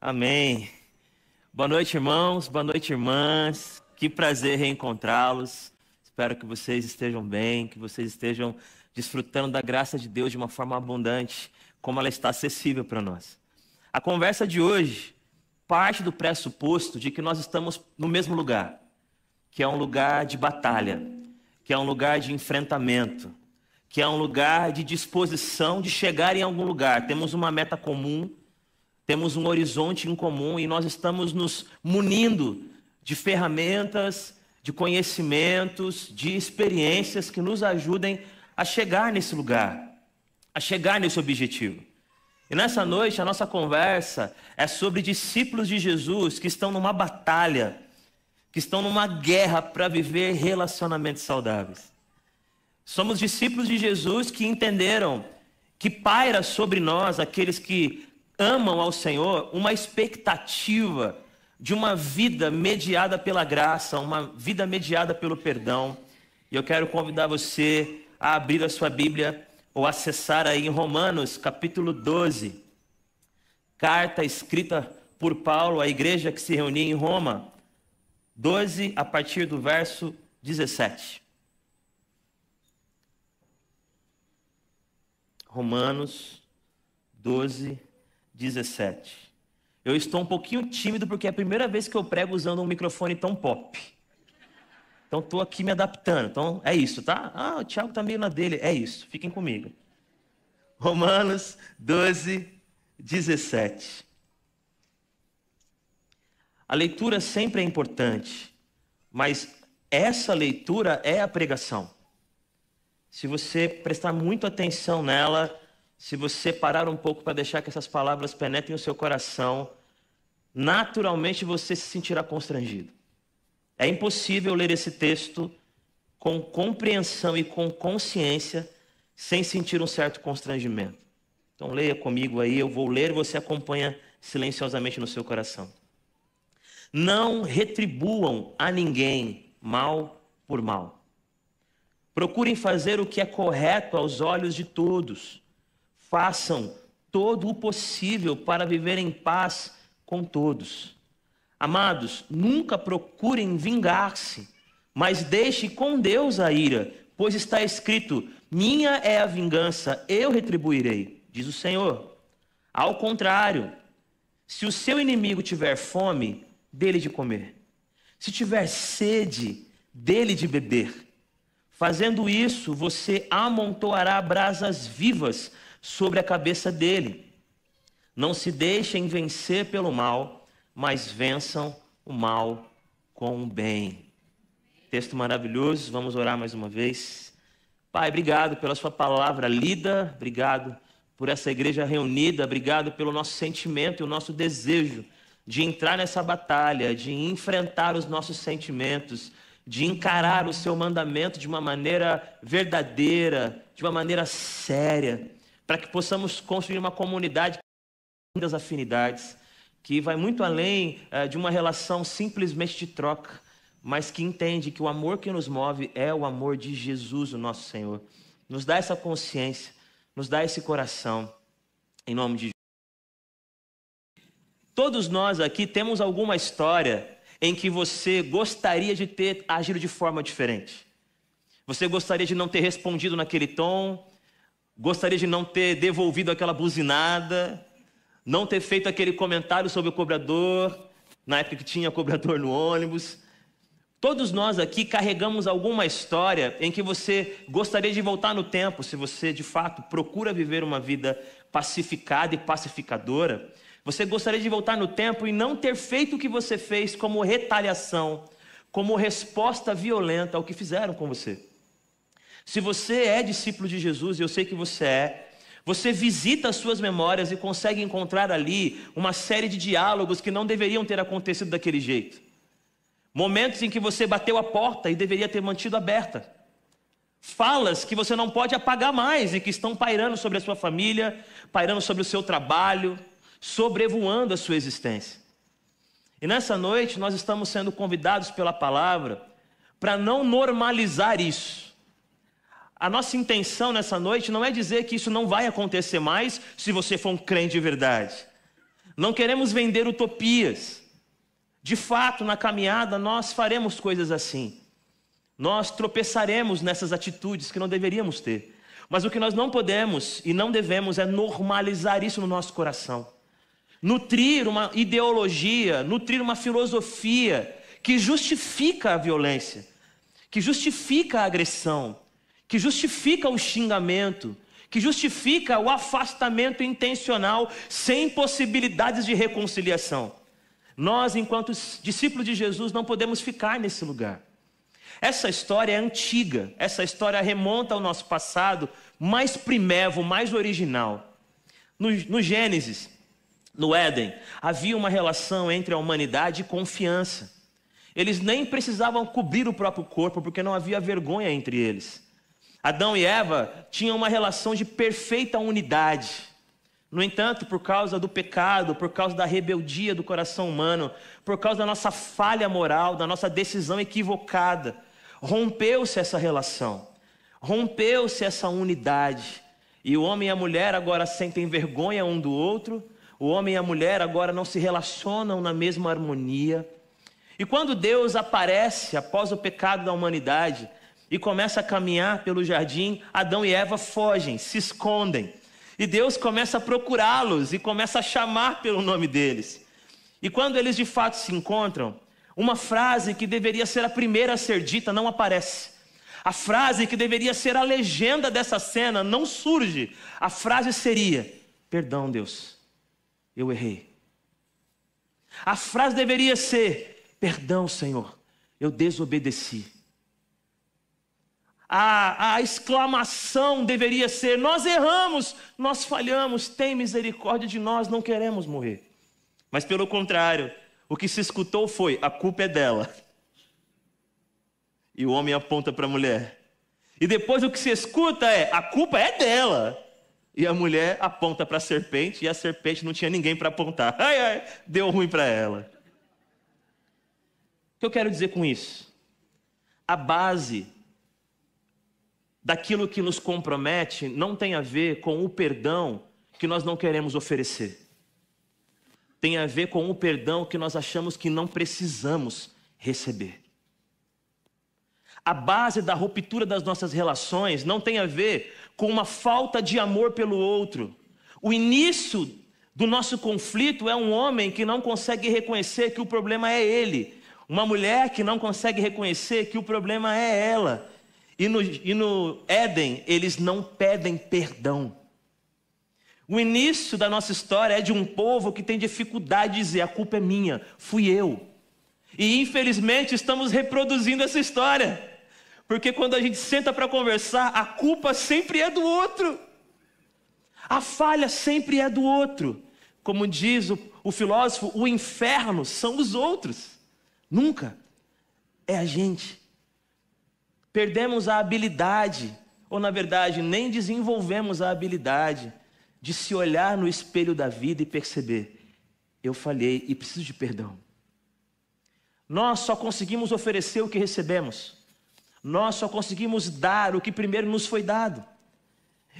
Amém. Boa noite, irmãos. Boa noite, irmãs. Que prazer reencontrá-los. Espero que vocês estejam bem, que vocês estejam desfrutando da graça de Deus de uma forma abundante, como ela está acessível para nós. A conversa de hoje parte do pressuposto de que nós estamos no mesmo lugar, que é um lugar de batalha, que é um lugar de enfrentamento, que é um lugar de disposição de chegar em algum lugar. Temos uma meta comum, temos um horizonte em comum e nós estamos nos munindo de ferramentas, de conhecimentos, de experiências que nos ajudem a chegar nesse lugar, a chegar nesse objetivo. E nessa noite a nossa conversa é sobre discípulos de Jesus que estão numa batalha, que estão numa guerra para viver relacionamentos saudáveis. Somos discípulos de Jesus que entenderam que paira sobre nós, aqueles que amam ao Senhor, uma expectativa de uma vida mediada pela graça, uma vida mediada pelo perdão. E eu quero convidar você a abrir a sua Bíblia ou acessar aí em Romanos, capítulo 12. Carta escrita por Paulo à igreja que se reunia em Roma. 12, a partir do verso 17. Romanos 12, 17. Eu estou um pouquinho tímido porque é a primeira vez que eu prego usando um microfone tão pop. Então estou aqui me adaptando. Então é isso, tá? O Thiago está meio na dele. É isso, fiquem comigo. Romanos 12, 17. A leitura sempre é importante, mas essa leitura é a pregação. Se você prestar muito atenção nela, se você parar um pouco para deixar que essas palavras penetrem o seu coração, naturalmente você se sentirá constrangido. É impossível ler esse texto com compreensão e com consciência sem sentir um certo constrangimento. Então leia comigo aí, eu vou ler e você acompanha silenciosamente no seu coração. Não retribuam a ninguém mal por mal. Procurem fazer o que é correto aos olhos de todos. Façam todo o possível para viver em paz com todos. Amados, nunca procurem vingar-se, mas deixe com Deus a ira, pois está escrito: minha é a vingança, eu retribuirei, diz o Senhor. Ao contrário, se o seu inimigo tiver fome, dê-lhe de comer. Se tiver sede, dê-lhe de beber. Fazendo isso, você amontoará brasas vivas sobre a cabeça dele. Não se deixem vencer pelo mal, mas vençam o mal com o bem. Texto maravilhoso, vamos orar mais uma vez. Pai, obrigado pela sua palavra lida, obrigado por essa igreja reunida, obrigado pelo nosso sentimento e o nosso desejo de entrar nessa batalha, de enfrentar os nossos sentimentos, de encarar o seu mandamento de uma maneira verdadeira, de uma maneira séria, para que possamos construir uma comunidade das afinidades, que vai muito além de uma relação simplesmente de troca, mas que entende que o amor que nos move é o amor de Jesus, o nosso Senhor. Nos dá essa consciência, nos dá esse coração, em nome de Jesus. Todos nós aqui temos alguma história em que você gostaria de ter agido de forma diferente. Você gostaria de não ter respondido naquele tom, gostaria de não ter devolvido aquela buzinada, não ter feito aquele comentário sobre o cobrador, na época que tinha cobrador no ônibus. Todos nós aqui carregamos alguma história em que você gostaria de voltar no tempo, se você de fato procura viver uma vida pacificada e pacificadora. Você gostaria de voltar no tempo e não ter feito o que você fez como retaliação, como resposta violenta ao que fizeram com você. Se você é discípulo de Jesus, e eu sei que você é, você visita as suas memórias e consegue encontrar ali uma série de diálogos que não deveriam ter acontecido daquele jeito. Momentos em que você bateu a porta e deveria ter mantido aberta. Falas que você não pode apagar mais e que estão pairando sobre a sua família, pairando sobre o seu trabalho, sobrevoando a sua existência. E nessa noite nós estamos sendo convidados pela palavra para não normalizar isso. A nossa intenção nessa noite não é dizer que isso não vai acontecer mais se você for um crente de verdade, Não queremos vender utopias. De fato, na caminhada, nós faremos coisas assim. Nós tropeçaremos nessas atitudes que não deveríamos ter. Mas o que nós não podemos e não devemos é normalizar isso no nosso coração. Nutrir uma ideologia, nutrir uma filosofia que justifica a violência, que justifica a agressão, que justifica o xingamento, que justifica o afastamento intencional sem possibilidades de reconciliação. Nós, enquanto discípulos de Jesus, não podemos ficar nesse lugar. Essa história é antiga, essa história remonta ao nosso passado mais primevo, mais original. No Gênesis, no Éden, havia uma relação entre a humanidade e confiança. Eles nem precisavam cobrir o próprio corpo, porque não havia vergonha entre eles. Adão e Eva tinham uma relação de perfeita unidade. No entanto, por causa do pecado, por causa da rebeldia do coração humano, por causa da nossa falha moral, da nossa decisão equivocada, rompeu-se essa relação, rompeu-se essa unidade. E o homem e a mulher agora sentem vergonha um do outro, o homem e a mulher agora não se relacionam na mesma harmonia. E quando Deus aparece após o pecado da humanidade e começa a caminhar pelo jardim, Adão e Eva fogem, se escondem. E Deus começa a procurá-los e começa a chamar pelo nome deles. E quando eles de fato se encontram, uma frase que deveria ser a primeira a ser dita não aparece. A frase que deveria ser a legenda dessa cena não surge. A frase seria: perdão, Deus, eu errei. A frase deveria ser: perdão, Senhor, eu desobedeci. A exclamação deveria ser: nós erramos, nós falhamos, tem misericórdia de nós, não queremos morrer. Mas pelo contrário, o que se escutou foi: a culpa é dela. E o homem aponta para a mulher. E depois o que se escuta é: a culpa é dela. E a mulher aponta para a serpente, e a serpente não tinha ninguém para apontar. Ai, ai, deu ruim para ela. O que eu quero dizer com isso? A base daquilo que nos compromete não tem a ver com o perdão que nós não queremos oferecer. Tem a ver com o perdão que nós achamos que não precisamos receber. A base da ruptura das nossas relações não tem a ver com uma falta de amor pelo outro. O início do nosso conflito é um homem que não consegue reconhecer que o problema é ele. Uma mulher que não consegue reconhecer que o problema é ela. E no Éden, eles não pedem perdão. O início da nossa história é de um povo que tem dificuldade de dizer: a culpa é minha, fui eu. E infelizmente estamos reproduzindo essa história. Porque quando a gente senta para conversar, a culpa sempre é do outro. A falha sempre é do outro. Como diz o filósofo, o inferno são os outros. Nunca é a gente. Perdemos a habilidade, ou na verdade, nem desenvolvemos a habilidade de se olhar no espelho da vida e perceber: eu falhei e preciso de perdão. Nós só conseguimos oferecer o que recebemos. Nós só conseguimos dar o que primeiro nos foi dado.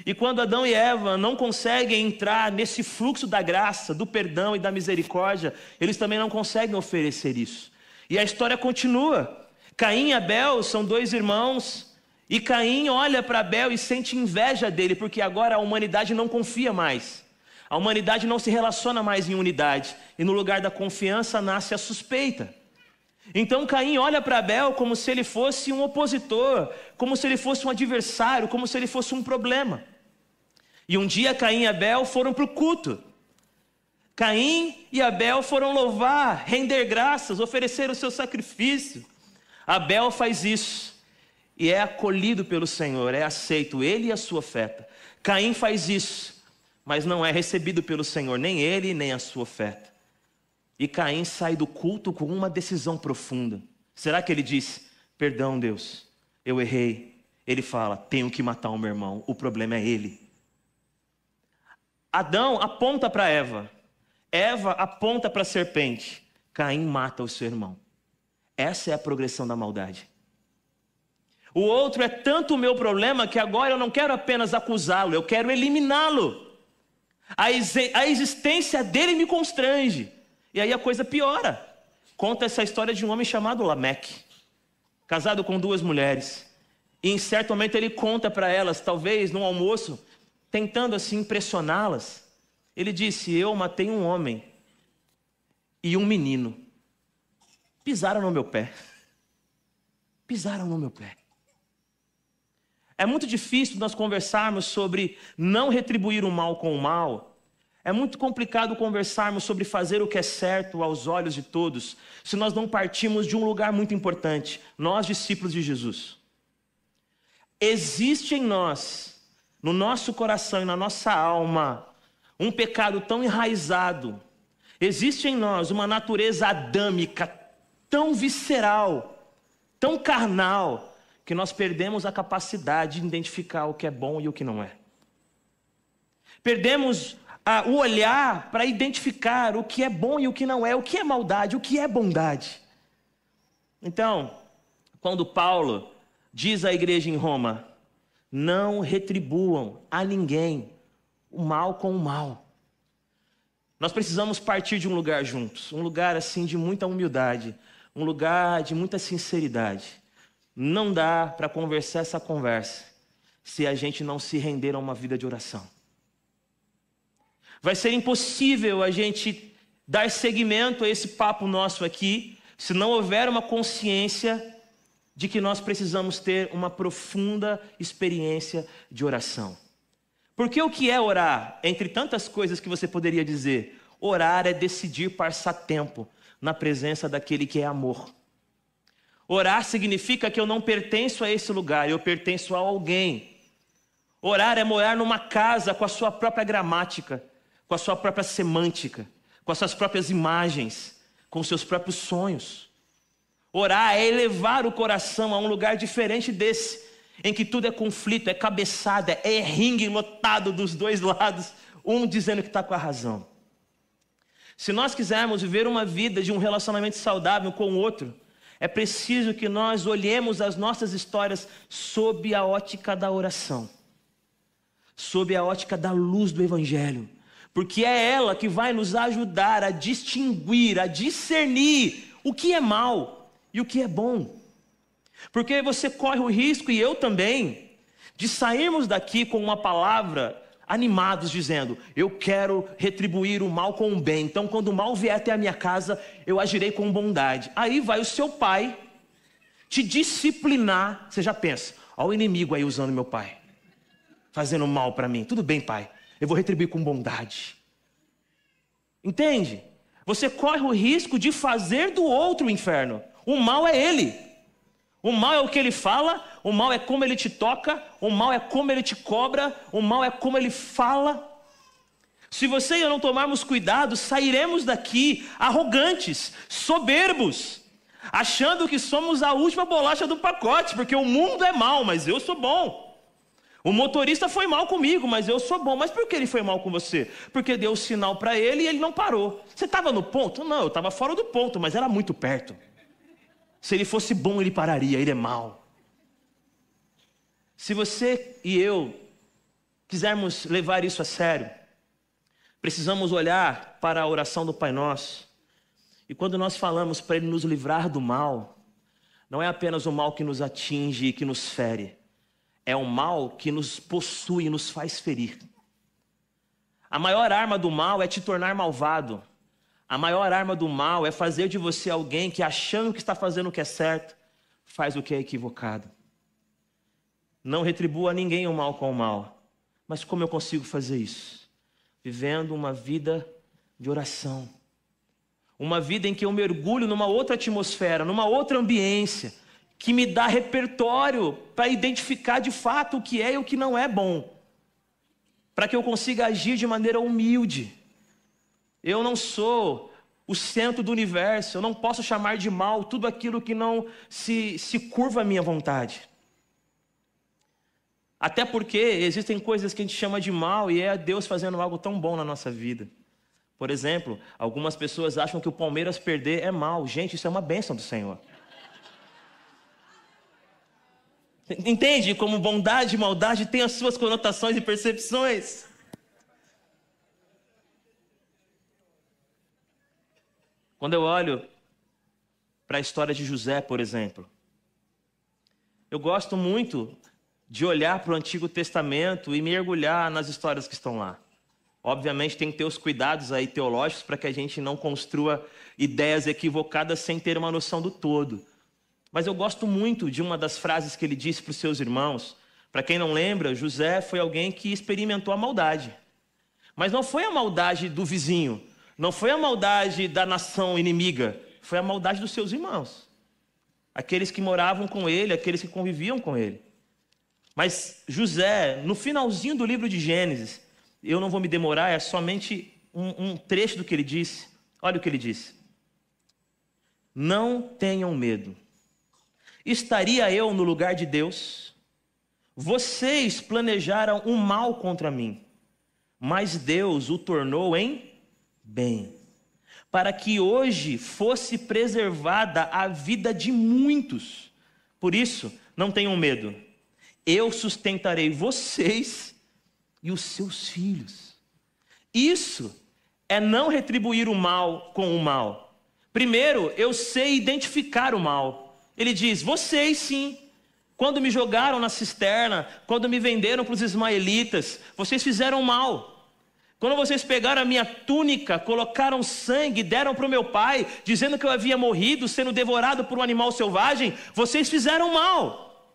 E quando Adão e Eva não conseguem entrar nesse fluxo da graça, do perdão e da misericórdia, eles também não conseguem oferecer isso. E a história continua. Caim e Abel são dois irmãos, e Caim olha para Abel e sente inveja dele, porque agora a humanidade não confia mais. A humanidade não se relaciona mais em unidade, e no lugar da confiança nasce a suspeita. Então Caim olha para Abel como se ele fosse um opositor, como se ele fosse um adversário, como se ele fosse um problema. E um dia Caim e Abel foram para o culto. Caim e Abel foram louvar, render graças, oferecer o seu sacrifício. Abel faz isso e é acolhido pelo Senhor, é aceito, ele e a sua oferta. Caim faz isso, mas não é recebido pelo Senhor, nem ele nem a sua oferta. E Caim sai do culto com uma decisão profunda. Será que ele diz: perdão, Deus, eu errei? Ele fala: tenho que matar o meu irmão, o problema é ele. Adão aponta para Eva, Eva aponta para a serpente, Caim mata o seu irmão. Essa é a progressão da maldade. O outro é tanto o meu problema que agora eu não quero apenas acusá-lo, eu quero eliminá-lo. A existência dele me constrange. E aí a coisa piora. Conta essa história de um homem chamado Lameque, casado com 2 mulheres. E em certo momento ele conta para elas, talvez num almoço, tentando assim impressioná-las. Ele disse: eu matei um homem e um menino. Pisaram no meu pé. Pisaram no meu pé. É muito difícil nós conversarmos sobre não retribuir o mal com o mal. É muito complicado conversarmos sobre fazer o que é certo aos olhos de todos, se nós não partimos de um lugar muito importante, nós, discípulos de Jesus. Existe em nós, no nosso coração e na nossa alma, um pecado tão enraizado. Existe em nós uma natureza adâmica tão visceral, tão carnal, que nós perdemos a capacidade de identificar o que é bom e o que não é. Perdemos o olhar para identificar o que é bom e o que não é, o que é maldade, o que é bondade. Então, quando Paulo diz à igreja em Roma: não retribuam a ninguém o mal com o mal. Nós precisamos partir de um lugar juntos, um lugar assim de muita humildade, um lugar de muita sinceridade. Não dá para conversar essa conversa se a gente não se render a uma vida de oração. Vai ser impossível a gente dar seguimento a esse papo nosso aqui, se não houver uma consciência de que nós precisamos ter uma profunda experiência de oração. Porque o que é orar? Entre tantas coisas que você poderia dizer, orar é decidir passar tempo na presença daquele que é amor. Orar significa que eu não pertenço a esse lugar, eu pertenço a alguém. Orar é morar numa casa com a sua própria gramática, com a sua própria semântica, com as suas próprias imagens, com os seus próprios sonhos. Orar é elevar o coração a um lugar diferente desse, em que tudo é conflito, é cabeçada, é ringue lotado dos 2 lados, um dizendo que está com a razão. Se nós quisermos viver uma vida de um relacionamento saudável com o outro, é preciso que nós olhemos as nossas histórias sob a ótica da oração, sob a ótica da luz do Evangelho, porque é ela que vai nos ajudar a distinguir, a discernir o que é mal e o que é bom. Porque você corre o risco, e eu também, de sairmos daqui com uma palavra animados, dizendo: eu quero retribuir o mal com o bem, então quando o mal vier até a minha casa, eu agirei com bondade. Aí vai o seu pai te disciplinar. Você já pensa: olha o inimigo aí usando meu pai, fazendo mal para mim. Tudo bem, pai, eu vou retribuir com bondade. Entende? Você corre o risco de fazer do outro o inferno. O mal é ele. O mal é o que ele fala, o mal é como ele te toca, o mal é como ele te cobra, o mal é como ele fala. Se você e eu não tomarmos cuidado, sairemos daqui arrogantes, soberbos, achando que somos a última bolacha do pacote, porque o mundo é mal, mas eu sou bom. O motorista foi mal comigo, mas eu sou bom. Mas por que ele foi mal com você? Porque deu o sinal para ele e ele não parou. Você estava no ponto? Não, eu estava fora do ponto, mas era muito perto. Se ele fosse bom, ele pararia, ele é mau. Se você e eu quisermos levar isso a sério, precisamos olhar para a oração do Pai Nosso. E quando nós falamos para Ele nos livrar do mal, não é apenas o mal que nos atinge e que nos fere, é o mal que nos possui e nos faz ferir. A maior arma do mal é te tornar malvado. A maior arma do mal é fazer de você alguém que, achando que está fazendo o que é certo, faz o que é equivocado. Não retribua a ninguém o mal com o mal. Mas como eu consigo fazer isso? Vivendo uma vida de oração. Uma vida em que eu mergulho numa outra atmosfera, numa outra ambiência, que me dá repertório para identificar de fato o que é e o que não é bom. Para que eu consiga agir de maneira humilde. Eu não sou o centro do universo, eu não posso chamar de mal tudo aquilo que não se curva à minha vontade. Até porque existem coisas que a gente chama de mal e é Deus fazendo algo tão bom na nossa vida. Por exemplo, algumas pessoas acham que o Palmeiras perder é mal. Gente, isso é uma bênção do Senhor. Entende como bondade e maldade têm as suas conotações e percepções? Quando eu olho para a história de José, por exemplo, eu gosto muito de olhar para o Antigo Testamento e mergulhar nas histórias que estão lá. Obviamente tem que ter os cuidados aí teológicos para que a gente não construa ideias equivocadas sem ter uma noção do todo. Mas eu gosto muito de uma das frases que ele disse para os seus irmãos. Para quem não lembra, José foi alguém que experimentou a maldade. Mas não foi a maldade do vizinho, não foi a maldade da nação inimiga, foi a maldade dos seus irmãos. Aqueles que moravam com ele, aqueles que conviviam com ele. Mas José, no finalzinho do livro de Gênesis, eu não vou me demorar, é somente um trecho do que ele disse. Olha o que ele disse. Não tenham medo. Estaria eu no lugar de Deus? Vocês planejaram um mal contra mim, mas Deus o tornou em bem, para que hoje fosse preservada a vida de muitos. Por isso, não tenham medo. Eu sustentarei vocês e os seus filhos. Isso é não retribuir o mal com o mal. Primeiro, eu sei identificar o mal. Ele diz, vocês sim, quando me jogaram na cisterna, quando me venderam para os ismaelitas, vocês fizeram mal. Quando vocês pegaram a minha túnica, colocaram sangue, deram para o meu pai, dizendo que eu havia morrido, sendo devorado por um animal selvagem, vocês fizeram mal.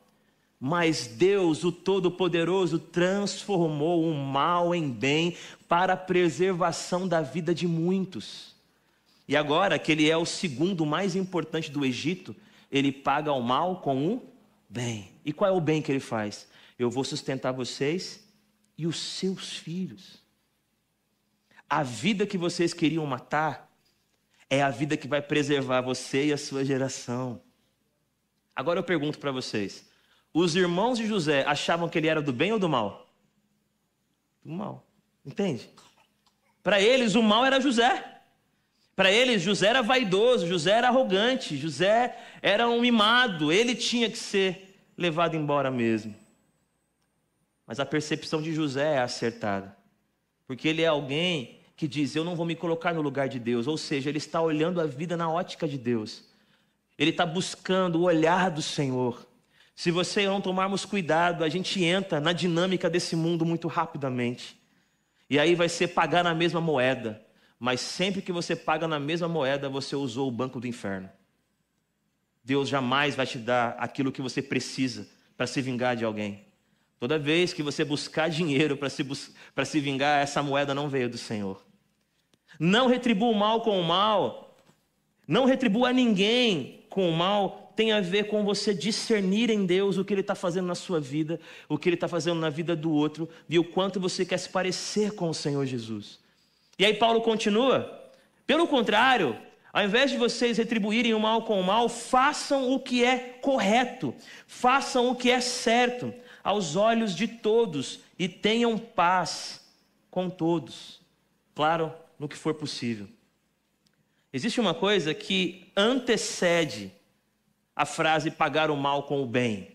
Mas Deus, o Todo-Poderoso, transformou o mal em bem para a preservação da vida de muitos. E agora que ele é o segundo mais importante do Egito, ele paga o mal com o bem. E qual é o bem que ele faz? Eu vou sustentar vocês e os seus filhos. A vida que vocês queriam matar é a vida que vai preservar você e a sua geração. Agora eu pergunto para vocês. Os irmãos de José achavam que ele era do bem ou do mal? Do mal. Entende? Para eles, o mal era José. Para eles, José era vaidoso, José era arrogante, José era um mimado, ele tinha que ser levado embora mesmo. Mas a percepção de José é acertada, porque ele é alguém que diz, eu não vou me colocar no lugar de Deus, ou seja, ele está olhando a vida na ótica de Deus. Ele está buscando o olhar do Senhor. Se você e eu não tomarmos cuidado, a gente entra na dinâmica desse mundo muito rapidamente. E aí vai ser pagar na mesma moeda. Mas sempre que você paga na mesma moeda, você usou o banco do inferno. Deus jamais vai te dar aquilo que você precisa para se vingar de alguém. Toda vez que você buscar dinheiro para se vingar, essa moeda não veio do Senhor. Não retribua o mal com o mal. Não retribua ninguém com o mal. Tem a ver com você discernir em Deus o que Ele está fazendo na sua vida, o que Ele está fazendo na vida do outro, e o quanto você quer se parecer com o Senhor Jesus. E aí Paulo continua, pelo contrário, ao invés de vocês retribuírem o mal com o mal, façam o que é correto, façam o que é certo, aos olhos de todos, e tenham paz com todos, claro, no que for possível. Existe uma coisa que antecede a frase pagar o mal com o bem.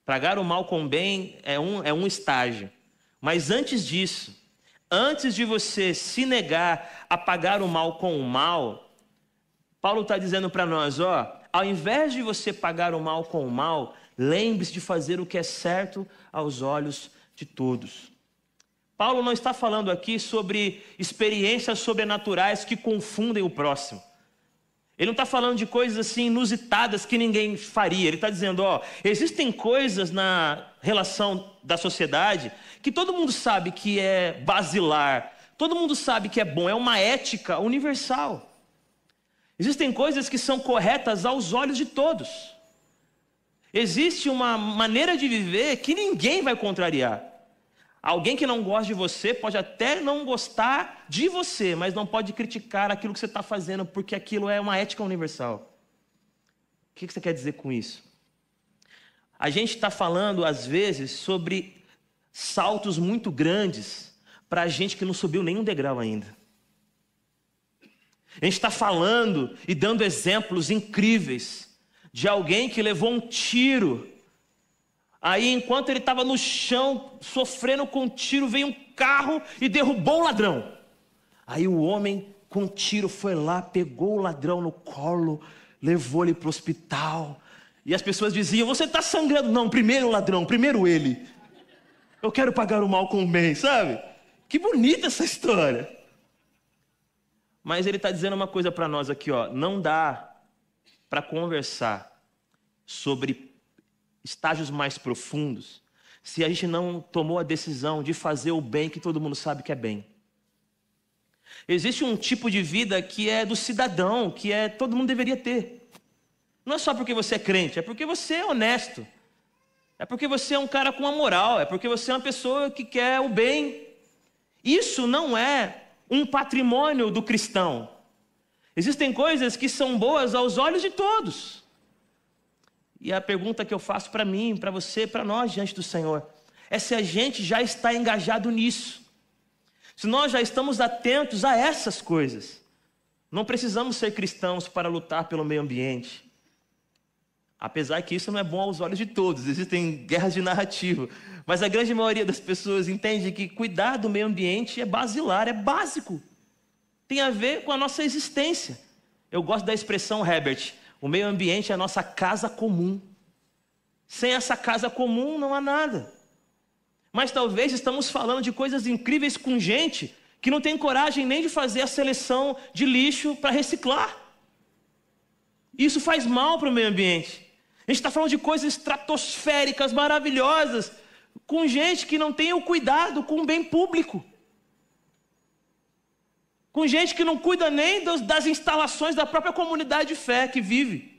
Pagar o mal com o bem é um estágio. Mas antes disso, antes de você se negar a pagar o mal com o mal, Paulo está dizendo para nós, ao invés de você pagar o mal com o mal, lembre-se de fazer o que é certo aos olhos de todos. Paulo não está falando aqui sobre experiências sobrenaturais que confundem o próximo. Ele não está falando de coisas assim inusitadas que ninguém faria. Ele está dizendo, existem coisas na relação da sociedade que todo mundo sabe que é basilar, todo mundo sabe que é bom, é uma ética universal. Existem coisas que são corretas aos olhos de todos. Existe uma maneira de viver que ninguém vai contrariar. Alguém que não gosta de você pode até não gostar de você, mas não pode criticar aquilo que você está fazendo, porque aquilo é uma ética universal. O que você quer dizer com isso? A gente está falando, às vezes, sobre saltos muito grandes para gente que não subiu nenhum degrau ainda. A gente está falando e dando exemplos incríveis de alguém que levou um tiro. Aí, enquanto ele estava no chão, sofrendo com um tiro, veio um carro e derrubou o ladrão. Aí o homem com um tiro foi lá, pegou o ladrão no colo, levou ele para o hospital. E as pessoas diziam, você está sangrando. Não, primeiro o ladrão, primeiro ele. Eu quero pagar o mal com o bem, sabe? Que bonita essa história. Mas ele está dizendo uma coisa para nós aqui, ó. Não dá para conversar sobre estágios mais profundos se a gente não tomou a decisão de fazer o bem que todo mundo sabe que é bem. Existe um tipo de vida que é do cidadão, que todo mundo deveria ter. Não é só porque você é crente, é porque você é honesto. É porque você é um cara com a moral, é porque você é uma pessoa que quer o bem. Isso não é um patrimônio do cristão. Existem coisas que são boas aos olhos de todos. E a pergunta que eu faço para mim, para você, para nós diante do Senhor, é se a gente já está engajado nisso. Se nós já estamos atentos a essas coisas. Não precisamos ser cristãos para lutar pelo meio ambiente. Apesar que isso não é bom aos olhos de todos, existem guerras de narrativa. Mas a grande maioria das pessoas entende que cuidar do meio ambiente é basilar, é básico. Tem a ver com a nossa existência. Eu gosto da expressão Herbert, o meio ambiente é a nossa casa comum. Sem essa casa comum não há nada. Mas talvez estamos falando de coisas incríveis com gente que não tem coragem nem de fazer a seleção de lixo para reciclar. Isso faz mal para o meio ambiente. A gente está falando de coisas estratosféricas, maravilhosas, com gente que não tem o cuidado com o bem público. Com gente que não cuida nem das instalações da própria comunidade de fé que vive.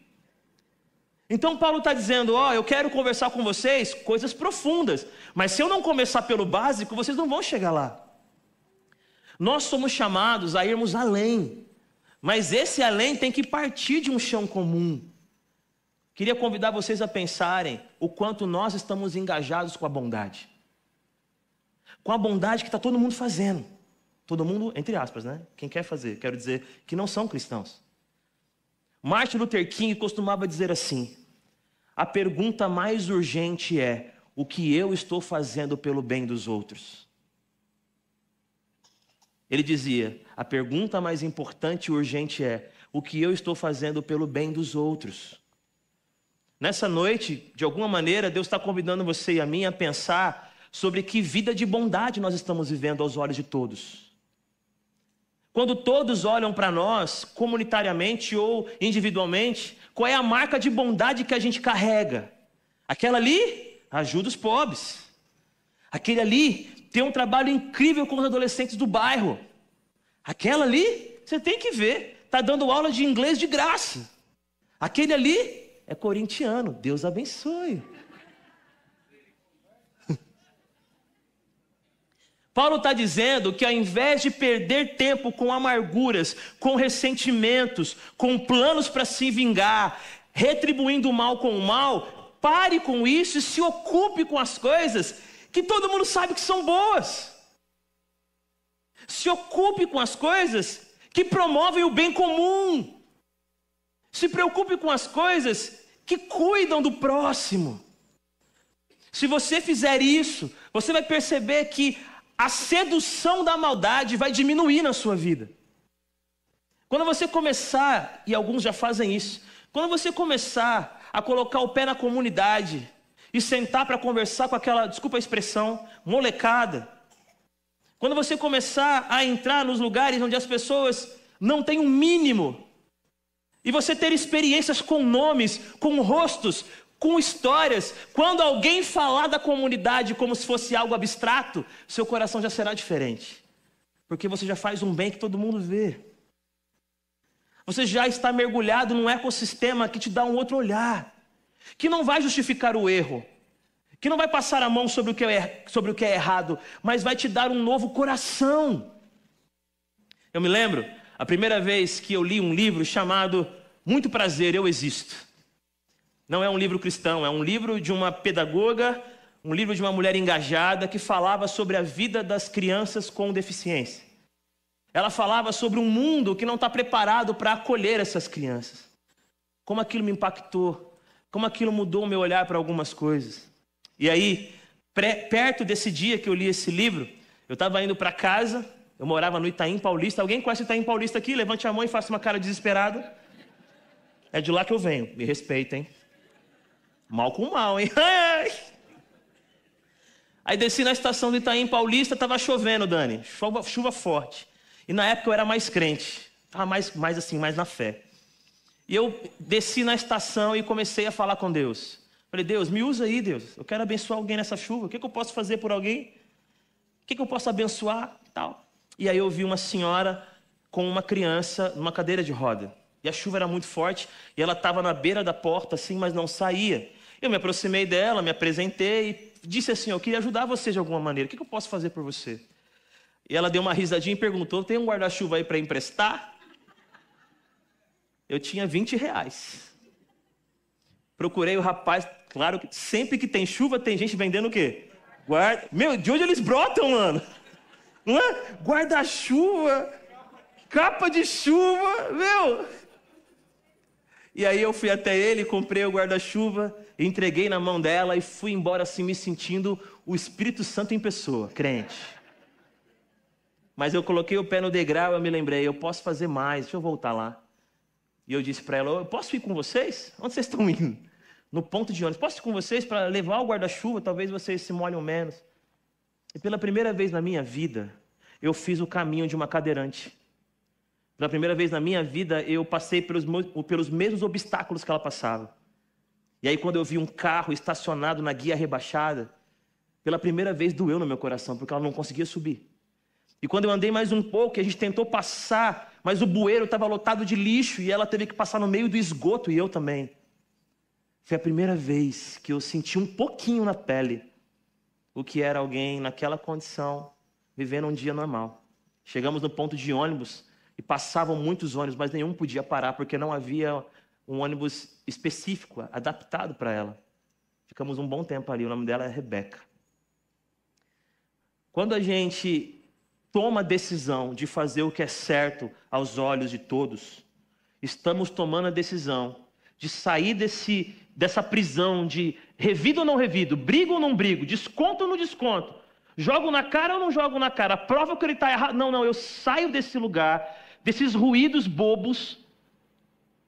Então Paulo está dizendo, eu quero conversar com vocês coisas profundas, mas se eu não começar pelo básico, vocês não vão chegar lá. Nós somos chamados a irmos além, mas esse além tem que partir de um chão comum. Queria convidar vocês a pensarem o quanto nós estamos engajados com a bondade. Com a bondade que está todo mundo fazendo. Todo mundo, entre aspas, né? Quem quer fazer, quero dizer, que não são cristãos. Martin Luther King costumava dizer assim, a pergunta mais urgente é, o que eu estou fazendo pelo bem dos outros? Ele dizia, a pergunta mais importante e urgente é, o que eu estou fazendo pelo bem dos outros? Nessa noite, de alguma maneira, Deus está convidando você e a mim a pensar sobre que vida de bondade nós estamos vivendo aos olhos de todos. Quando todos olham para nós, comunitariamente ou individualmente, qual é a marca de bondade que a gente carrega? Aquela ali ajuda os pobres. Aquele ali tem um trabalho incrível com os adolescentes do bairro. Aquela ali, você tem que ver, está dando aula de inglês de graça. Aquele ali é corintiano, Deus abençoe. Paulo está dizendo que ao invés de perder tempo com amarguras, com ressentimentos, com planos para se vingar, retribuindo o mal com o mal, pare com isso e se ocupe com as coisas que todo mundo sabe que são boas. Se ocupe com as coisas que promovem o bem comum. Se preocupe com as coisas que cuidam do próximo. Se você fizer isso, você vai perceber que a sedução da maldade vai diminuir na sua vida. Quando você começar, e alguns já fazem isso, quando você começar a colocar o pé na comunidade e sentar para conversar com aquela, desculpa a expressão, molecada. Quando você começar a entrar nos lugares onde as pessoas não têm um mínimo, e você ter experiências com nomes, com rostos, com histórias, quando alguém falar da comunidade como se fosse algo abstrato, seu coração já será diferente. Porque você já faz um bem que todo mundo vê. Você já está mergulhado num ecossistema que te dá um outro olhar, que não vai justificar o erro, que não vai passar a mão sobre o que é errado, mas vai te dar um novo coração. Eu me lembro, a primeira vez que eu li um livro chamado Muito Prazer, Eu Existo. Não é um livro cristão, é um livro de uma pedagoga, um livro de uma mulher engajada que falava sobre a vida das crianças com deficiência. Ela falava sobre um mundo que não está preparado para acolher essas crianças. Como aquilo me impactou, como aquilo mudou o meu olhar para algumas coisas. E aí, perto desse dia que eu li esse livro, eu estava indo para casa Eu morava no Itaim Paulista. Alguém conhece o Itaim Paulista aqui? Levante a mão e faça uma cara desesperada. É de lá que eu venho. Me respeitem. Mal com mal, hein? Aí desci na estação do Itaim Paulista, tava chovendo, Dani. Chuva forte. E na época eu era mais crente. Tava mais assim, mais na fé. E eu desci na estação e comecei a falar com Deus. Falei, Deus, me usa aí, Deus. Eu quero abençoar alguém nessa chuva. O que eu posso fazer por alguém? O que eu posso abençoar? Tal. E aí eu vi uma senhora com uma criança numa cadeira de roda. E a chuva era muito forte. E ela estava na beira da porta, assim, mas não saía. Eu me aproximei dela, me apresentei e disse assim, eu queria ajudar você de alguma maneira. O que eu posso fazer por você? E ela deu uma risadinha e perguntou, tem um guarda-chuva aí para emprestar? Eu tinha R$20. Procurei o rapaz, claro que sempre que tem chuva tem gente vendendo o quê? Meu, de onde eles brotam, mano? Não é? Guarda-chuva, capa de chuva, meu. E aí eu fui até ele, comprei o guarda-chuva, entreguei na mão dela e fui embora assim me sentindo o Espírito Santo em pessoa, crente. Mas eu coloquei o pé no degrau e eu me lembrei, eu posso fazer mais, deixa eu voltar lá. E eu disse para ela, eu posso ir com vocês? Onde vocês estão indo? No ponto de ônibus. Posso ir com vocês para levar o guarda-chuva? Talvez vocês se molham menos. E pela primeira vez na minha vida, eu fiz o caminho de uma cadeirante. Pela primeira vez na minha vida, eu passei pelos mesmos obstáculos que ela passava. E aí quando eu vi um carro estacionado na guia rebaixada, pela primeira vez doeu no meu coração, porque ela não conseguia subir. E quando eu andei mais um pouco, a gente tentou passar, mas o bueiro estava lotado de lixo e ela teve que passar no meio do esgoto e eu também. Foi a primeira vez que eu senti um pouquinho na pele o que era alguém naquela condição, vivendo um dia normal. Chegamos no ponto de ônibus e passavam muitos ônibus, mas nenhum podia parar porque não havia um ônibus específico, adaptado para ela. Ficamos um bom tempo ali, o nome dela é Rebeca. Quando a gente toma a decisão de fazer o que é certo aos olhos de todos, estamos tomando a decisão de sair dessa prisão de revido ou não revido, brigo ou não brigo, desconto ou não desconto, jogo na cara ou não jogo na cara, prova que ele está errado. Não, eu saio desse lugar, desses ruídos bobos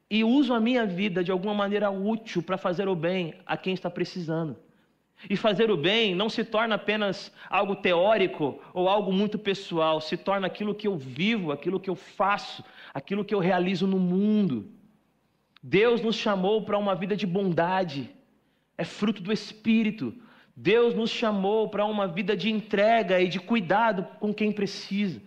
e uso a minha vida de alguma maneira útil para fazer o bem a quem está precisando. E fazer o bem não se torna apenas algo teórico ou algo muito pessoal, se torna aquilo que eu vivo, aquilo que eu faço, aquilo que eu realizo no mundo. Deus nos chamou para uma vida de bondade, é fruto do Espírito. Deus nos chamou para uma vida de entrega e de cuidado com quem precisa.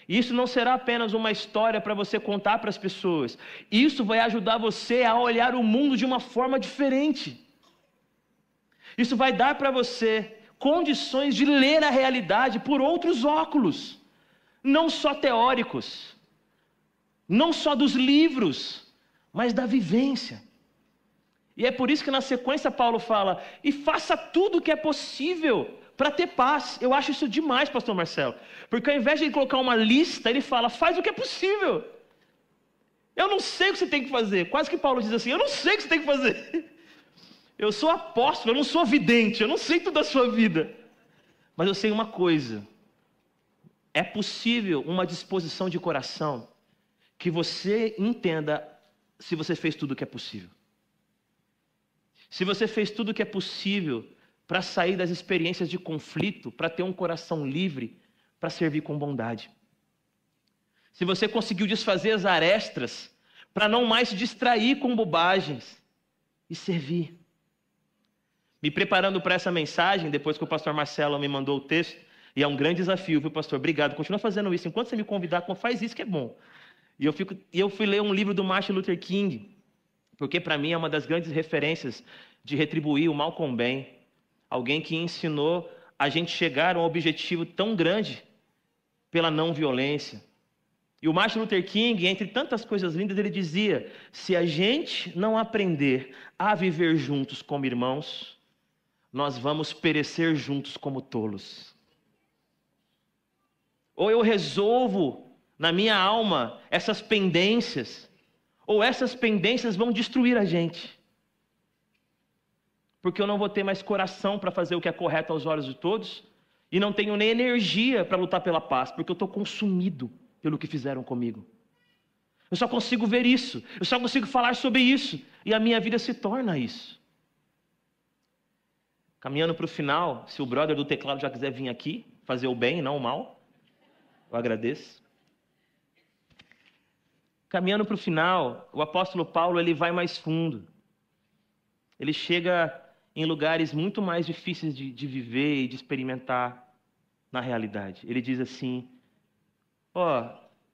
Isso não será apenas uma história para você contar para as pessoas. Isso vai ajudar você a olhar o mundo de uma forma diferente. Isso vai dar para você condições de ler a realidade por outros óculos, não só teóricos, não só dos livros, mas da vivência. E é por isso que na sequência Paulo fala, e faça tudo o que é possível para ter paz. Eu acho isso demais, pastor Marcelo, porque ao invés de ele colocar uma lista, ele fala, faz o que é possível. Eu não sei o que você tem que fazer. Quase que Paulo diz assim, eu não sei o que você tem que fazer. Eu sou apóstolo, eu não sou vidente, eu não sei tudo da sua vida. Mas eu sei uma coisa, é possível uma disposição de coração que você entenda se você fez tudo o que é possível. Se você fez tudo o que é possível para sair das experiências de conflito, para ter um coração livre, para servir com bondade. Se você conseguiu desfazer as arestas, para não mais se distrair com bobagens e servir. Me preparando para essa mensagem, depois que o pastor Marcelo me mandou o texto, e é um grande desafio, viu, pastor? Obrigado, continua fazendo isso. Enquanto você me convidar, faz isso que é bom. E eu fui ler um livro do Martin Luther King, porque para mim é uma das grandes referências de retribuir o mal com o bem. Alguém que ensinou a gente chegar a um objetivo tão grande pela não violência. E o Martin Luther King, entre tantas coisas lindas, ele dizia, se a gente não aprender a viver juntos como irmãos, nós vamos perecer juntos como tolos. Ou eu resolvo na minha alma essas pendências, ou essas pendências vão destruir a gente. Porque eu não vou ter mais coração para fazer o que é correto aos olhos de todos, E não tenho nem energia para lutar pela paz, porque eu estou consumido pelo que fizeram comigo. Eu só consigo ver isso, eu só consigo falar sobre isso, e a minha vida se torna isso. Caminhando para o final, se o brother do teclado já quiser vir aqui, fazer o bem, não o mal, eu agradeço. Caminhando para o final, o apóstolo Paulo ele vai mais fundo. Ele chega em lugares muito mais difíceis de viver e de experimentar na realidade. Ele diz assim,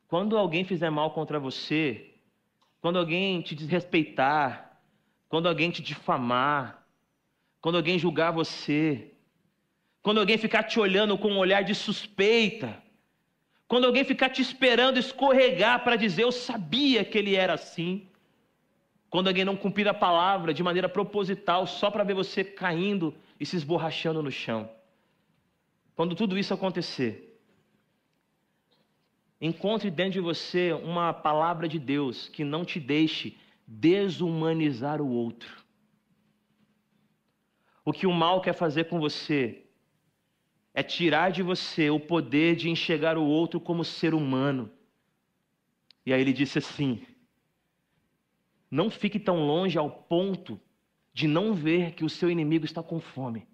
quando alguém fizer mal contra você, quando alguém te desrespeitar, quando alguém te difamar, quando alguém julgar você, quando alguém ficar te olhando com um olhar de suspeita, quando alguém ficar te esperando escorregar para dizer, eu sabia que ele era assim, quando alguém não cumprir a palavra de maneira proposital, só para ver você caindo e se esborrachando no chão. Quando tudo isso acontecer, encontre dentro de você uma palavra de Deus que não te deixe desumanizar o outro. O que o mal quer fazer com você é tirar de você o poder de enxergar o outro como ser humano. E aí ele disse assim, não fique tão longe ao ponto de não ver que o seu inimigo está com fome.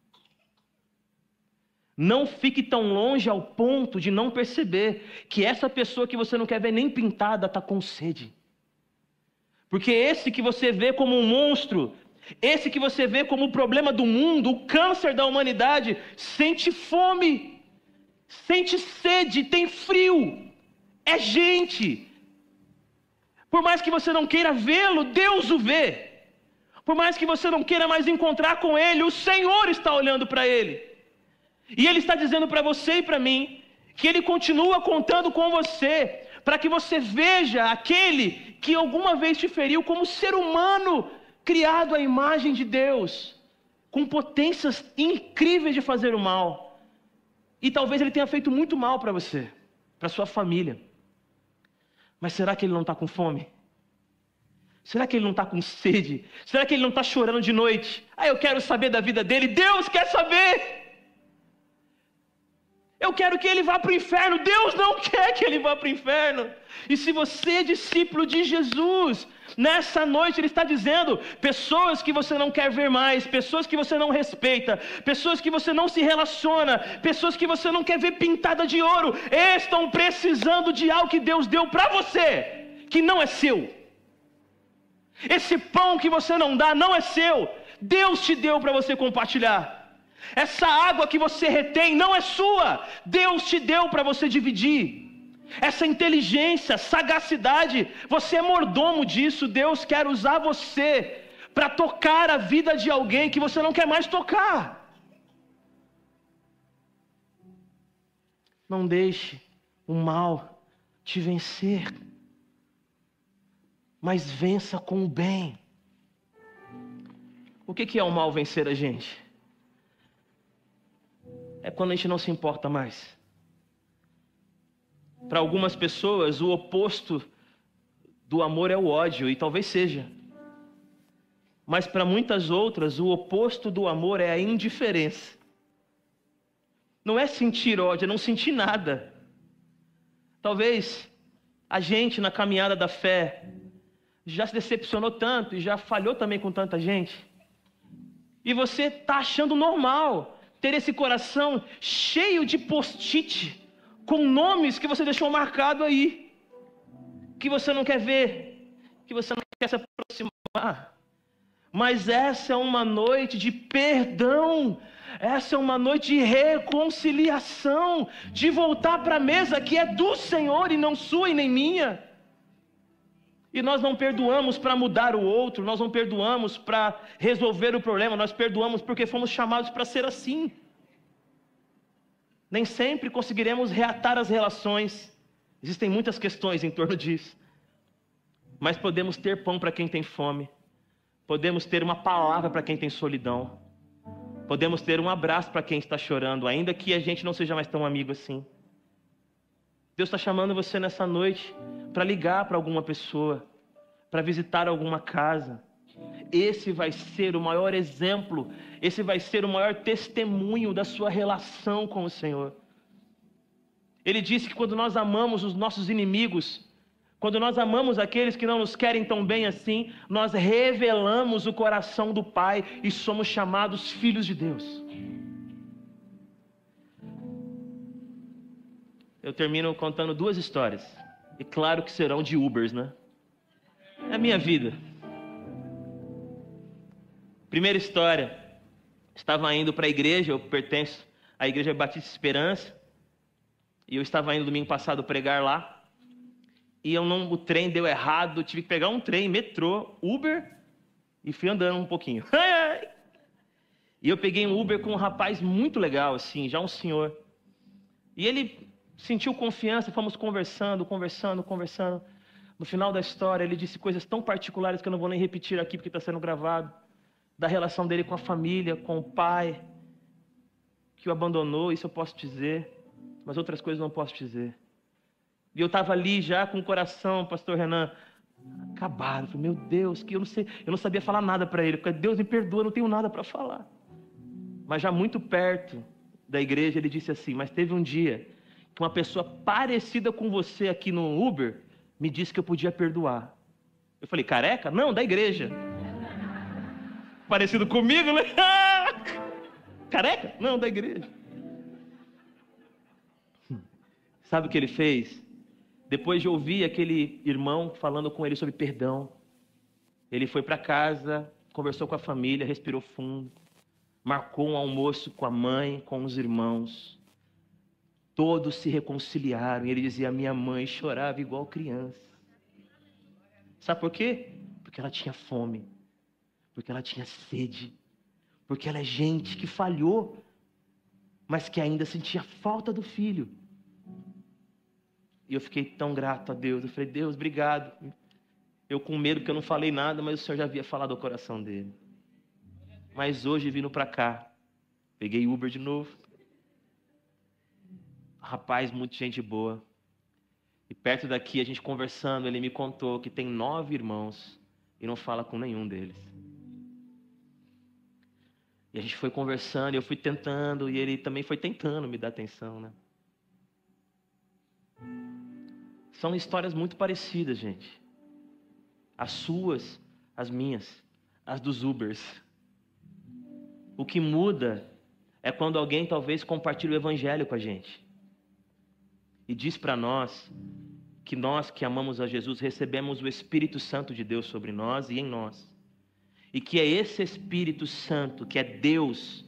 Não fique tão longe ao ponto de não perceber que essa pessoa que você não quer ver nem pintada está com sede. Porque esse que você vê como um monstro, esse que você vê como o problema do mundo, o câncer da humanidade, sente fome, sente sede, tem frio, é gente. Por mais que você não queira vê-lo, Deus o vê. Por mais que você não queira mais encontrar com ele, o Senhor está olhando para ele. E ele está dizendo para você e para mim, que ele continua contando com você, para que você veja aquele que alguma vez te feriu como ser humano, criado à imagem de Deus, com potências incríveis de fazer o mal. E talvez ele tenha feito muito mal para você, para sua família. Mas será que ele não está com fome? Será que ele não está com sede? Será que ele não está chorando de noite? Eu quero saber da vida dele. Deus quer saber. Eu quero que ele vá para o inferno. Deus não quer que ele vá para o inferno. E se você é discípulo de Jesus, nessa noite ele está dizendo, pessoas que você não quer ver mais, pessoas que você não respeita, pessoas que você não se relaciona, pessoas que você não quer ver pintada de ouro, estão precisando de algo que Deus deu para você, que não é seu. Esse pão que você não dá não é seu, Deus te deu para você compartilhar. Essa água que você retém não é sua, Deus te deu para você dividir. Essa inteligência, sagacidade, você é mordomo disso. Deus quer usar você para tocar a vida de alguém que você não quer mais tocar. Não deixe o mal te vencer, mas vença com o bem. O que é o mal vencer a gente? É quando a gente não se importa mais. Para algumas pessoas, o oposto do amor é o ódio, e talvez seja. Mas para muitas outras, o oposto do amor é a indiferença. Não é sentir ódio, é não sentir nada. Talvez a gente, na caminhada da fé, já se decepcionou tanto e já falhou também com tanta gente. E você está achando normal ter esse coração cheio de post-it, com nomes que você deixou marcado aí, que você não quer ver, que você não quer se aproximar. Mas essa é uma noite de perdão, essa é uma noite de reconciliação, de voltar para a mesa que é do Senhor e não sua e nem minha. E nós não perdoamos para mudar o outro, nós não perdoamos para resolver o problema, nós perdoamos porque fomos chamados para ser assim. Nem sempre conseguiremos reatar as relações, existem muitas questões em torno disso. Mas podemos ter pão para quem tem fome, podemos ter uma palavra para quem tem solidão, podemos ter um abraço para quem está chorando, ainda que a gente não seja mais tão amigo assim. Deus está chamando você nessa noite para ligar para alguma pessoa, para visitar alguma casa. esse vai ser o maior exemplo, esse vai ser o maior testemunho da sua relação com o Senhor. Ele disse que quando nós amamos os nossos inimigos, quando nós amamos aqueles que não nos querem tão bem assim, nós revelamos o coração do Pai e somos chamados filhos de Deus. Eu termino contando 2 histórias. E claro que serão de Ubers, né? É a minha vida. Primeira história. Estava indo para a igreja, eu pertenço à Igreja Batista Esperança. E eu estava indo domingo passado pregar lá. E o trem deu errado, tive que pegar um trem, metrô, Uber, e fui andando um pouquinho. E eu peguei um Uber com um rapaz muito legal, assim, já um senhor. E ele sentiu confiança, fomos conversando. No final da história, ele disse coisas tão particulares que eu não vou nem repetir aqui porque está sendo gravado. Da relação dele com a família, com o pai, que o abandonou, isso eu posso dizer, mas outras coisas não posso dizer. E eu estava ali já com o coração, pastor Renan, acabado. Falei, meu Deus, que eu não sabia falar nada para ele, porque Deus me perdoa, eu não tenho nada para falar. Mas já muito perto da igreja, ele disse assim, mas teve um dia que uma pessoa parecida com você aqui no Uber me disse que eu podia perdoar. Eu falei, careca? Não, da igreja. Parecido comigo, né? Careca? Não, da igreja. Sabe o que ele fez? Depois de ouvir aquele irmão falando com ele sobre perdão, ele foi para casa, conversou com a família, respirou fundo, marcou um almoço com a mãe, com os irmãos. Todos se reconciliaram. E ele dizia, minha mãe chorava igual criança. Sabe por quê? Porque ela tinha fome. Porque ela tinha sede. Porque ela é gente que falhou, mas que ainda sentia falta do filho. E eu fiquei tão grato a Deus. Eu falei, Deus, obrigado. Eu com medo porque eu não falei nada, mas o Senhor já havia falado ao coração dele. Mas hoje, vindo para cá, peguei Uber de novo. Rapaz, muita gente boa. E perto daqui, a gente conversando, ele me contou que tem 9 irmãos e não fala com nenhum deles. E a gente foi conversando, e eu fui tentando, e ele também foi tentando me dar atenção, né? São histórias muito parecidas, gente. As suas, as minhas, as dos Ubers. O que muda é quando alguém talvez compartilha o evangelho com a gente. E diz para nós que amamos a Jesus recebemos o Espírito Santo de Deus sobre nós e em nós. E que é esse Espírito Santo, que é Deus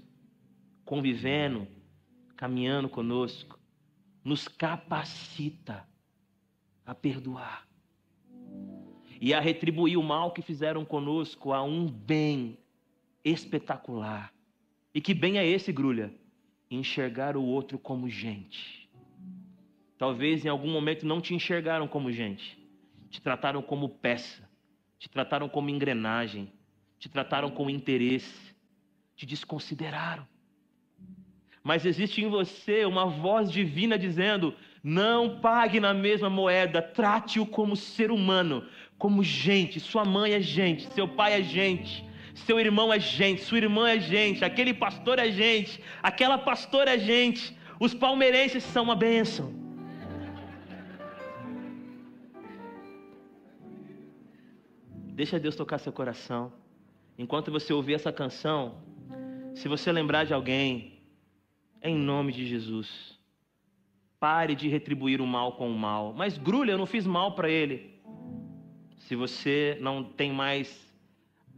convivendo, caminhando conosco, nos capacita a perdoar e a retribuir o mal que fizeram conosco a um bem espetacular. E que bem é esse, Grulha? Enxergar o outro como gente. Talvez em algum momento não te enxergaram como gente, te trataram como peça, te trataram como engrenagem, te trataram com interesse, te desconsideraram. Mas existe em você uma voz divina dizendo, não pague na mesma moeda, trate-o como ser humano, como gente. Sua mãe é gente, seu pai é gente, seu irmão é gente, sua irmã é gente, aquele pastor é gente, aquela pastora é gente, os palmeirenses são uma bênção. Deixa Deus tocar seu coração. Enquanto você ouvir essa canção, se você lembrar de alguém, em nome de Jesus, pare de retribuir o mal com o mal. Mas Grulha, eu não fiz mal para ele. Se você não tem mais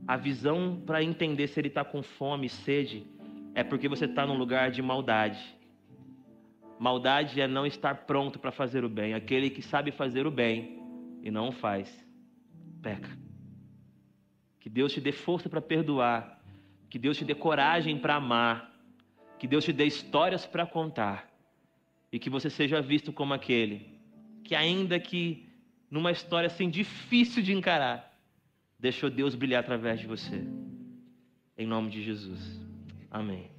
a visão para entender se ele está com fome e sede, é porque você está num lugar de maldade. Maldade é não estar pronto para fazer o bem. Aquele que sabe fazer o bem e não o faz, peca. Que Deus te dê força para perdoar. Que Deus te dê coragem para amar. Que Deus te dê histórias para contar. E que você seja visto como aquele que, ainda que numa história assim difícil de encarar, deixou Deus brilhar através de você. Em nome de Jesus. Amém.